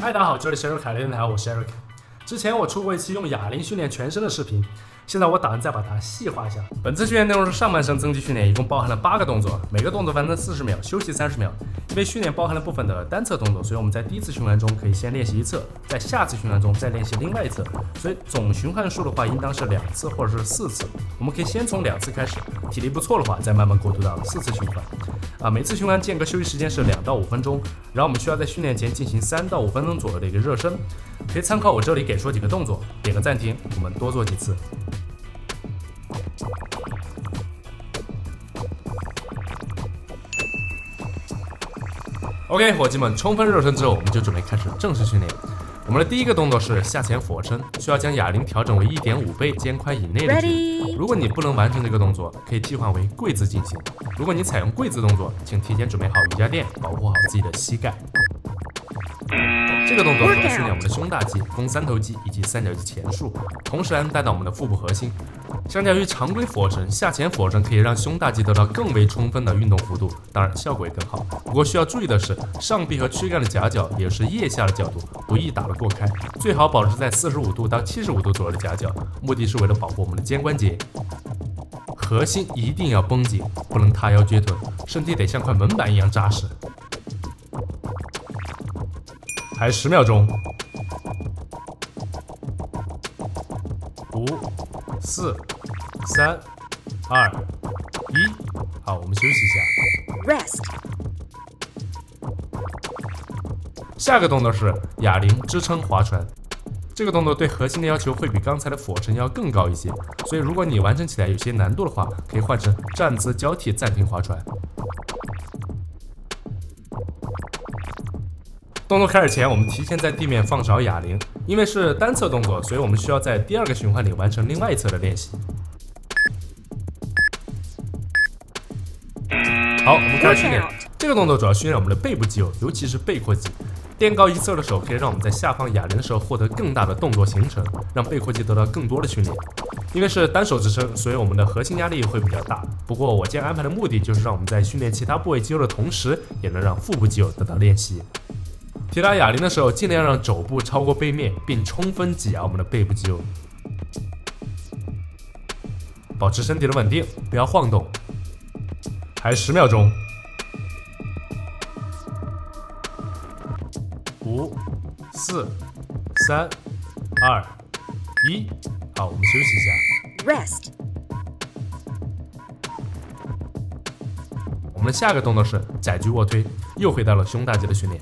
嗨，大家好，这里是 Eric 凯电台，我是 Eric。之前我出过一期用哑铃训练全身的视频，现在我打算再把它细化一下。本次训练内容是上半身增肌训练，一共包含了8个动作，每个动作完成40秒，休息30秒。因为训练包含了部分的单侧动作，所以我们在第一次循环中可以先练习一侧，在下次循环中再练习另外一侧。所以总循环数的话，应当是2次或者是4次。我们可以先从2次开始，体力不错的话，再慢慢过渡到4次循环。每次循环间隔休息时间是2到5分钟，然后我们需要在训练前进行3到5分钟左右的一个热身。可以参考我这里给出几个动作，点个暂停，我们多做几次。OK， 伙计们，充分热身之后，我们就准备开始正式训练。我们的第一个动作是下前俯卧撑，需要将哑铃调整为1.5倍肩宽以内的距离。如果你不能完成这个动作，可以替换为跪姿进行。如果你采用跪姿动作，请提前准备好瑜伽垫，保护好自己的膝盖。这个动作主要训练我们的胸大肌、肱三头肌以及三角肌前束，同时还能带到我们的腹部核心。相较于常规俯卧撑，下前俯卧撑可以让胸大肌得到更为充分的运动幅度，当然效果也更好。不过需要注意的是，上臂和躯干的夹角，也就是腋下的角度，不宜打得过开，最好保持在45度到75度左右的夹角，目的是为了保护我们的肩关节。核心一定要绷紧，不能塌腰撅臀，身体得像块门板一样扎实。还10秒钟，5、4、3、2、1，好，我们休息一下。Rest。下个动作是哑铃支撑划船，这个动作对核心的要求会比刚才的俯卧撑要更高一些，所以如果你完成起来有些难度的话，可以换成站姿交替暂停划船。动作开始前，我们提前在地面放勺哑铃，因为是单侧动作，所以我们需要在第2个循环里完成另外一侧的练习。好，我们开始训练。这个动作主要训练我们的背部肌肉，尤其是背阔肌。垫高一侧的手可以让我们在下放哑铃的时候获得更大的动作行程，让背阔肌得到更多的训练。因为是单手支撑，所以我们的核心压力会比较大。不过我今天安排的目的就是让我们在训练其他部位肌肉的同时，也能让腹部肌肉得到练习。提拉哑铃的时候，尽量让肘部超过背面，并充分挤压我们的背部肌肉，保持身体的稳定，不要晃动。还10秒钟，5、4、3、2、1，好，我们休息一下。Rest。我们的下个动作是窄距卧推，又回到了胸大肌的训练。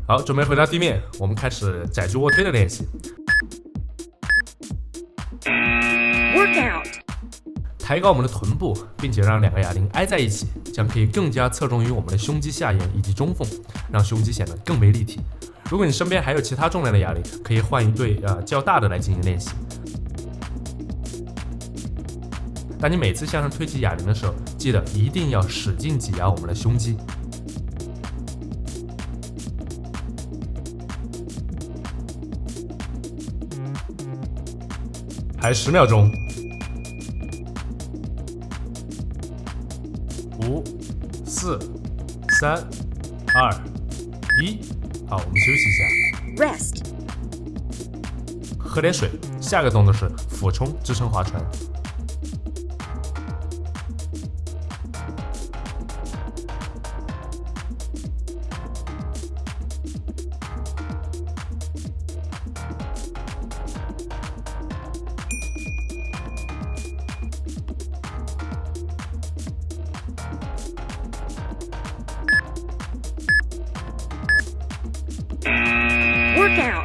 好，准备回到地面，我们开始窄距卧推的练习。Workout。抬高我们的臀部，并且让2个哑铃挨在一起，将可以更加侧重于我们的胸肌下沿以及中缝，让胸肌显得更为立体。如果你身边还有其他重量的哑铃，可以换一对较大的来进行练习。当你每次向上推起哑铃的时候，记得一定要使劲挤压我们的胸肌。还10秒钟，5、4、3、2、1，好，我们休息一下。Rest。喝点水。下个动作是俯冲支撑划船。Workout。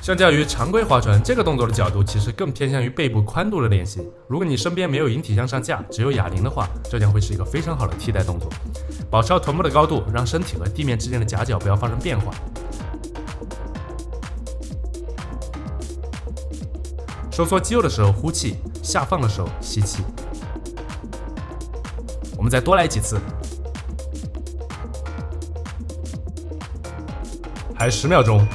相较于常规划船，这个动作的角度其实更偏向于背部宽度的练习。如果你身边没有引体向上架，只有哑铃的话，这将会是一个非常好的替代动作。保持好臀部的高度，让身体和地面之间的夹角不要发生变化。收缩肌肉的时候呼气，下放的时候吸气。我们再多来几次。还10秒钟。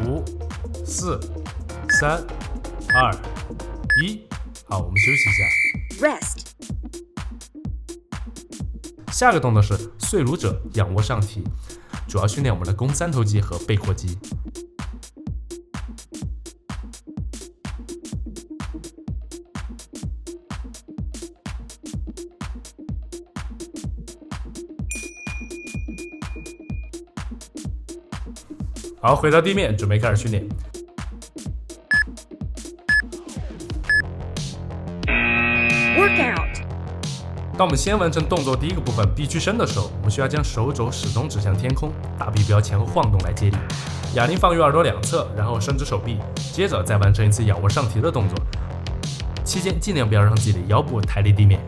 5、4、3、2、1，好，我们休息一下。 Rest. 下个动作是睡乳者仰卧上提，主要训练我们的肱三头肌和背阔肌。好，回到地面，准备开始训练。Workout. 当我们先完成动作第一个部分臂屈伸的时候，我们需要将手肘始终指向天空，大臂不要前后晃动来接力。哑铃放于耳朵两侧，然后伸直手臂，接着再完成一次仰卧上提的动作。期间尽量不要让自己的腰部抬离地面。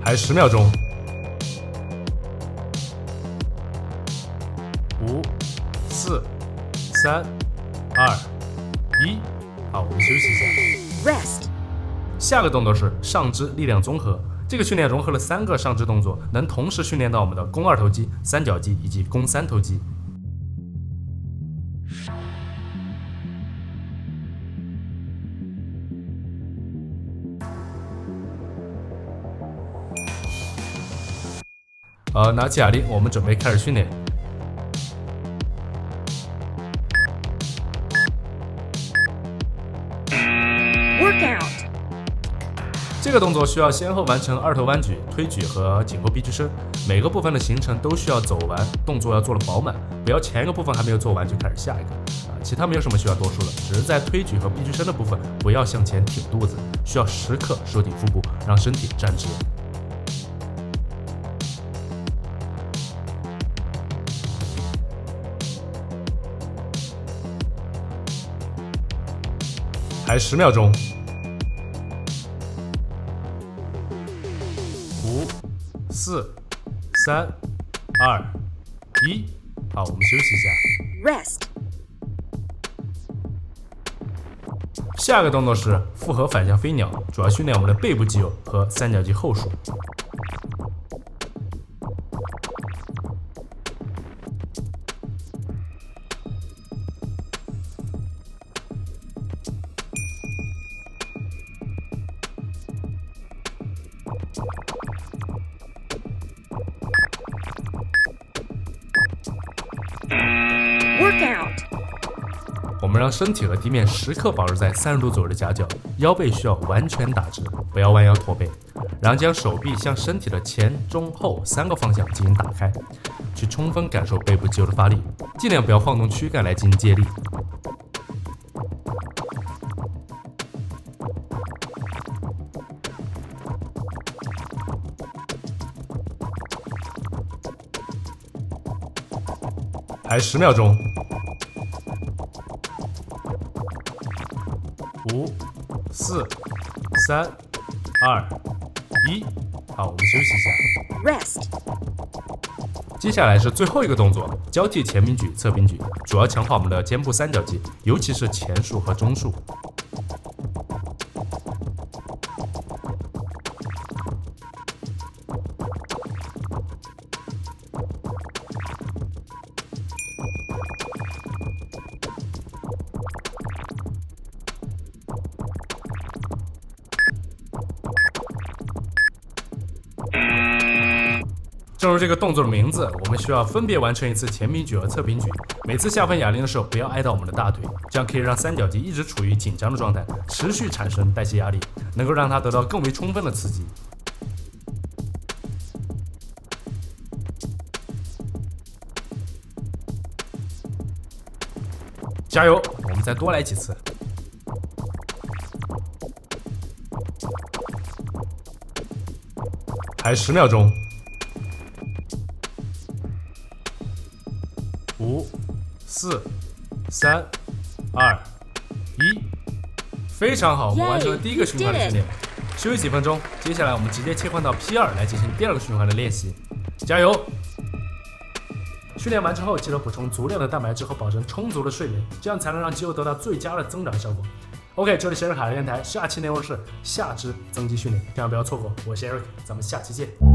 还10秒钟。5、4、3、2、1，好，我们休息一下。 Rest. 下个动作是上肢力量综合，这个训练融合了3个上肢动作，能同时训练到我们的肱二头肌、三角肌以及肱三头肌。拿起哑铃，我们准备开始训练。Workout. 这个动作需要先后完成二头弯举、推举和颈后臂屈伸，每个部分的行程都需要走完，动作要做得饱满，不要前一个部分还没有做完就开始下一个。其他没有什么需要多说的，只是在推举和臂屈伸的部分不要向前挺肚子，需要时刻收紧腹部，让身体站直。还10秒钟。5、4、3、2、1，好，我们休息一下。 Rest. 下个动作是复合反向飞鸟，主要训练我们的背部肌肉和三角肌后束。Workout. 我们让身体和地面时刻保持在30度左右的夹角，腰背需要完全打直，不要弯腰驼背。然后将手臂向身体的前、中、后3个方向进行打开，去充分感受背部肌肉的发力，尽量不要晃动躯干来进行借力。还10秒钟。5、4、3、2、1，好，我们休息一下。 Rest. 接下来是最后一个动作，交替前平举、侧平举，主要强化我们的肩部三角肌，尤其是前束和中束。正如这个动作的名字，我们需要分别完成一次前平举和侧平举。每次下分哑铃的时候，不要挨到我们的大腿，这样可以让三角肌一直处于紧张的状态，持续产生代谢压力，能够让它得到更为充分的刺激。加油！我们再多来几次。还10秒钟。5、4、3、2、1，非常好，我们完成了第一个循环的训练。休息几分钟，接下来我们直接切换到 P2 来进行第二个循环的练习。加油！训练完之后，记得补充足量的蛋白质和保证充足的睡眠，这样才能让肌肉得到最佳的增长效果。OK， 这里是 Eric 海的电台，下期内容是下肢增肌训练，千万不要错过。我是 Eric，咱们下期见。